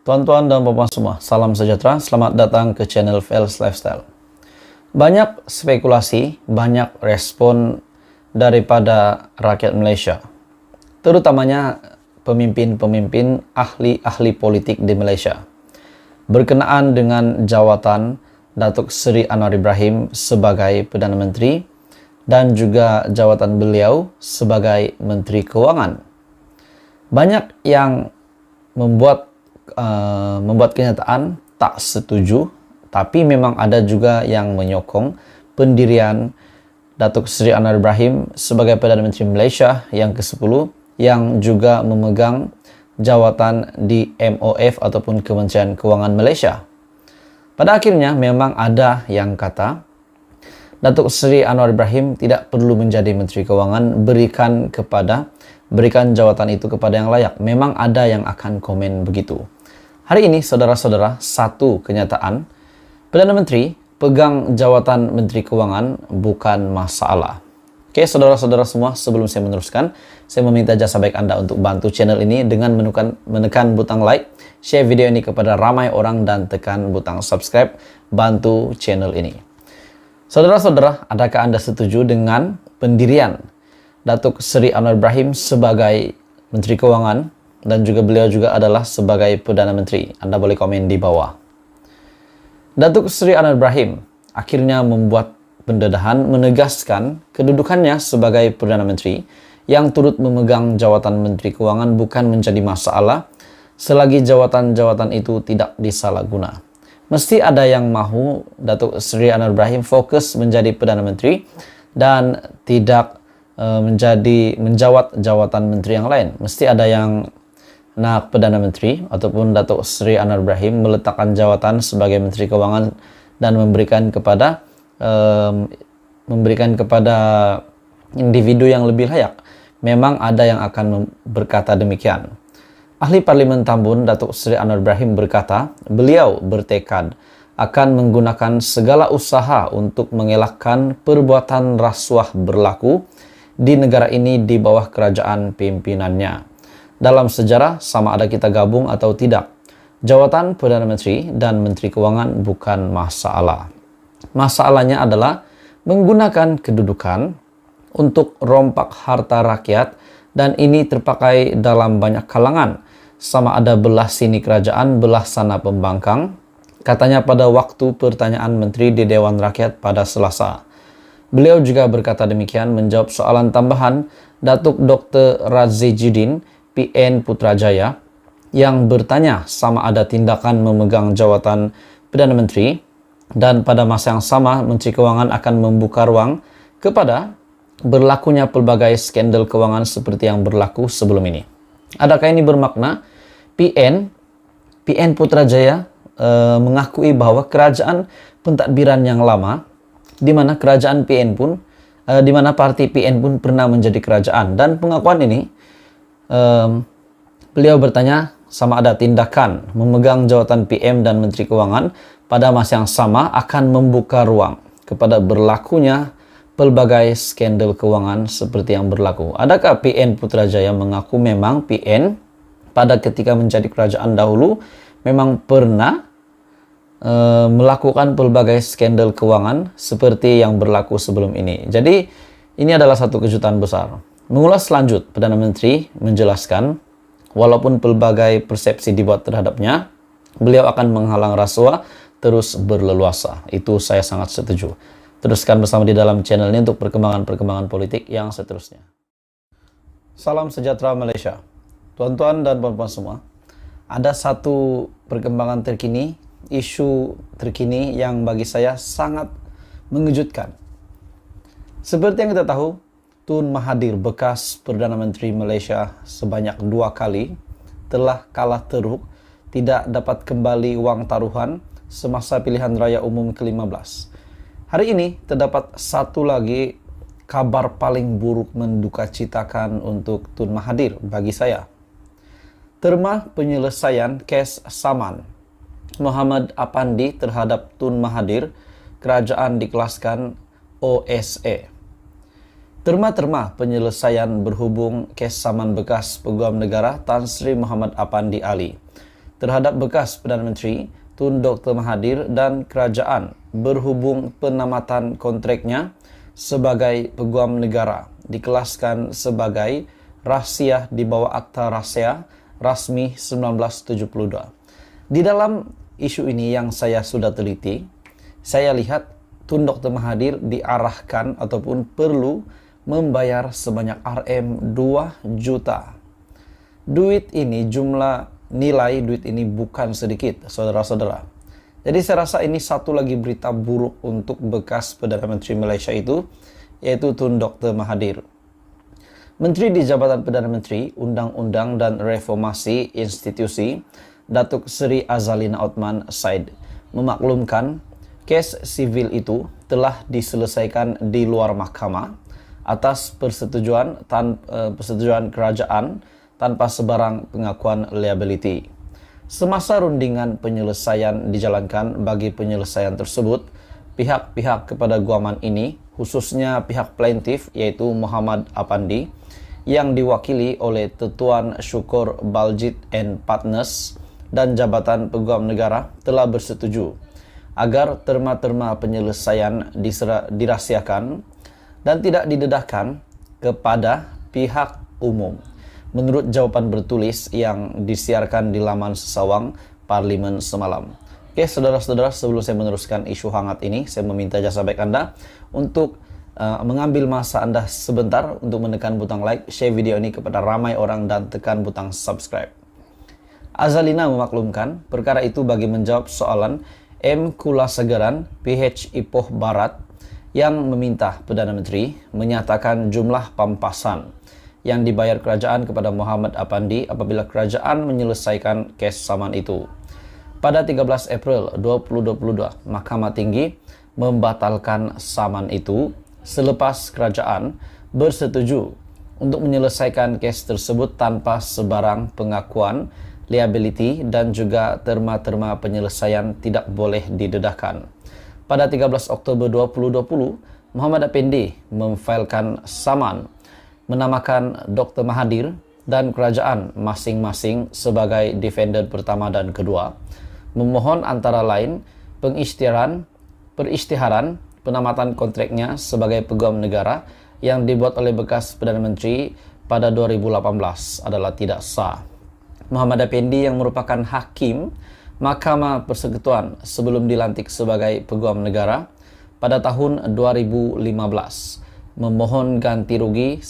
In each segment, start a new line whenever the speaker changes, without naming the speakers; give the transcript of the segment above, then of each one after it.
Tuan-tuan dan puan semua, salam sejahtera, selamat datang ke channel Fels Lifestyle. Banyak spekulasi, banyak respon daripada rakyat Malaysia, terutamanya pemimpin-pemimpin ahli-ahli politik di Malaysia, berkenaan dengan jawatan Datuk Seri Anwar Ibrahim sebagai Perdana Menteri dan juga jawatan beliau sebagai Menteri Keuangan. Banyak yang membuat kenyataan tak setuju, tapi memang ada juga yang menyokong pendirian Datuk Seri Anwar Ibrahim sebagai Perdana Menteri Malaysia yang ke-10 yang juga memegang jawatan di MOF ataupun Kementerian Keuangan Malaysia. Pada akhirnya memang ada yang kata Datuk Seri Anwar Ibrahim tidak perlu menjadi Menteri Keuangan, berikan jawatan itu kepada yang layak. Memang ada yang akan komen begitu. Hari ini, saudara-saudara, satu kenyataan. Perdana Menteri pegang jawatan Menteri Keuangan bukan masalah. Oke, saudara-saudara semua, sebelum saya meneruskan, saya meminta jasa baik Anda untuk bantu channel ini dengan menekan butang like, share video ini kepada ramai orang, dan tekan butang subscribe. Bantu channel ini. Saudara-saudara, adakah Anda setuju dengan pendirian Datuk Seri Anwar Ibrahim sebagai Menteri Keuangan dan juga beliau juga adalah sebagai Perdana Menteri? Anda boleh komen di bawah. Datuk Seri Anwar Ibrahim akhirnya membuat pendedahan menegaskan kedudukannya sebagai Perdana Menteri yang turut memegang jawatan Menteri Keuangan bukan menjadi masalah selagi jawatan-jawatan itu tidak disalahguna. Mesti ada yang mahu Datuk Seri Anwar Ibrahim fokus menjadi Perdana Menteri dan tidak menjawat jawatan menteri yang lain. Mesti ada yang nak Perdana Menteri ataupun Datuk Seri Anwar Ibrahim meletakkan jawatan sebagai Menteri Keuangan dan memberikan kepada individu yang lebih layak. Memang ada yang akan berkata demikian. Ahli Parlimen Tambun Datuk Seri Anwar Ibrahim berkata, beliau bertekad akan menggunakan segala usaha untuk mengelakkan perbuatan rasuah berlaku di negara ini di bawah kerajaan pimpinannya. Dalam sejarah, sama ada kita gabung atau tidak, jawatan Perdana Menteri dan Menteri Keuangan bukan masalah. Masalahnya adalah menggunakan kedudukan untuk rompak harta rakyat, dan ini terpakai dalam banyak kalangan. Sama ada belah sini kerajaan, belah sana pembangkang. Katanya pada waktu pertanyaan menteri di Dewan Rakyat pada Selasa. Beliau juga berkata demikian menjawab soalan tambahan Datuk Dr. Razijuddin PN Putrajaya yang bertanya sama ada tindakan memegang jawatan Perdana Menteri dan pada masa yang sama Menteri Keuangan akan membuka ruang kepada berlakunya pelbagai skandal keuangan seperti yang berlaku sebelum ini. Adakah ini bermakna PN Putrajaya mengakui bahwa kerajaan pentadbiran yang lama, di mana kerajaan PN pun, di mana parti PN pun pernah menjadi kerajaan, dan pengakuan ini beliau bertanya sama ada tindakan memegang jawatan PM dan Menteri Keuangan pada masa yang sama akan membuka ruang kepada berlakunya pelbagai skandal keuangan seperti yang berlaku. Adakah PN Putrajaya mengaku memang PN pada ketika menjadi kerajaan dahulu memang pernah melakukan pelbagai skandal keuangan seperti yang berlaku sebelum ini? Jadi ini adalah satu kejutan besar. Mengulas lanjut, Perdana Menteri menjelaskan walaupun pelbagai persepsi dibuat terhadapnya, beliau akan menghalang rasuah terus berleluasa. Itu saya sangat setuju. Teruskan bersama di dalam channel ini untuk perkembangan-perkembangan politik yang seterusnya. Salam sejahtera Malaysia. Tuan-tuan dan puan-puan semua, ada satu perkembangan terkini, isu terkini yang bagi saya sangat mengejutkan. Seperti yang kita tahu, Tun Mahathir, bekas Perdana Menteri Malaysia sebanyak 2 kali, telah kalah teruk, tidak dapat kembali wang taruhan semasa pilihan raya umum ke-15. Hari ini terdapat satu lagi kabar paling buruk mendukacitakan untuk Tun Mahathir bagi saya. Terma penyelesaian kes saman Muhammad Apandi terhadap Tun Mahathir, kerajaan dikelaskan OSA. Terma-terma penyelesaian berhubung kes saman bekas Peguam Negara Tan Sri Muhammad Apandi Ali terhadap bekas Perdana Menteri Tun Dr. Mahathir dan kerajaan berhubung penamatan kontraknya sebagai peguam negara dikelaskan sebagai rahsia di bawah Akta Rahsia Rasmi 1972. Di dalam isu ini yang saya sudah teliti, saya lihat Tun Dr. Mahathir diarahkan ataupun perlu membayar sebanyak RM2 juta. Duit ini, jumlah nilai duit ini bukan sedikit, saudara-saudara. Jadi saya rasa ini satu lagi berita buruk untuk bekas Perdana Menteri Malaysia itu, yaitu Tun Dr. Mahathir. Menteri di Jabatan Perdana Menteri, Undang-Undang dan Reformasi Institusi, Datuk Seri Azalina Othman Said, memaklumkan kes sivil itu telah diselesaikan di luar mahkamah atas persetujuan kerajaan tanpa sebarang pengakuan liability. Semasa rundingan penyelesaian dijalankan bagi penyelesaian tersebut, pihak-pihak kepada guaman ini, khususnya pihak plaintiff yaitu Muhammad Apandi, yang diwakili oleh Tuan Syukur Baljit and Partners dan Jabatan Peguam Negara, telah bersetuju agar terma-terma penyelesaian dirahsiakan dan tidak didedahkan kepada pihak umum, menurut jawapan bertulis yang disiarkan di laman sesawang Parlimen semalam. Oke, saudara-saudara, sebelum saya meneruskan isu hangat ini, saya meminta jasa baik Anda untuk mengambil masa Anda sebentar untuk menekan butang like, share video ini kepada ramai orang, dan tekan butang subscribe. Azalina memaklumkan perkara itu bagi menjawab soalan M. Kulasegaran, PH Ipoh Barat, yang meminta Perdana Menteri menyatakan jumlah pampasan yang dibayar kerajaan kepada Muhammad Apandi apabila kerajaan menyelesaikan kes saman itu. Pada 13 April 2022, Mahkamah Tinggi membatalkan saman itu selepas kerajaan bersetuju untuk menyelesaikan kes tersebut tanpa sebarang pengakuan liability dan juga terma-terma penyelesaian tidak boleh didedahkan. Pada 13 Oktober 2020, Muhammad Apandi memfailkan saman menamakan Dr. Mahathir dan kerajaan masing-masing sebagai defendant pertama dan kedua, memohon antara lain perisytiharan penamatan kontraknya sebagai peguam negara yang dibuat oleh bekas Perdana Menteri pada 2018 adalah tidak sah. Muhammad Apandi yang merupakan hakim Mahkamah Persekutuan sebelum dilantik sebagai peguam negara pada tahun 2015 memohon ganti rugi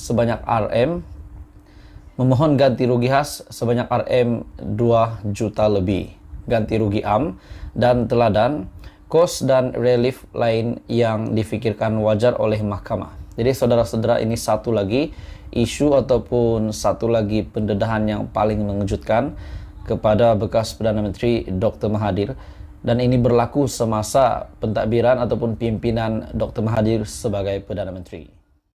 khas sebanyak RM2 juta lebih, ganti rugi am dan teladan, kos dan relief lain yang difikirkan wajar oleh mahkamah. Jadi saudara-saudara, ini satu lagi isu ataupun satu lagi pendedahan yang paling mengejutkan kepada bekas Perdana Menteri Dr. Mahathir, dan ini berlaku semasa pentadbiran ataupun pimpinan Dr. Mahathir sebagai Perdana Menteri.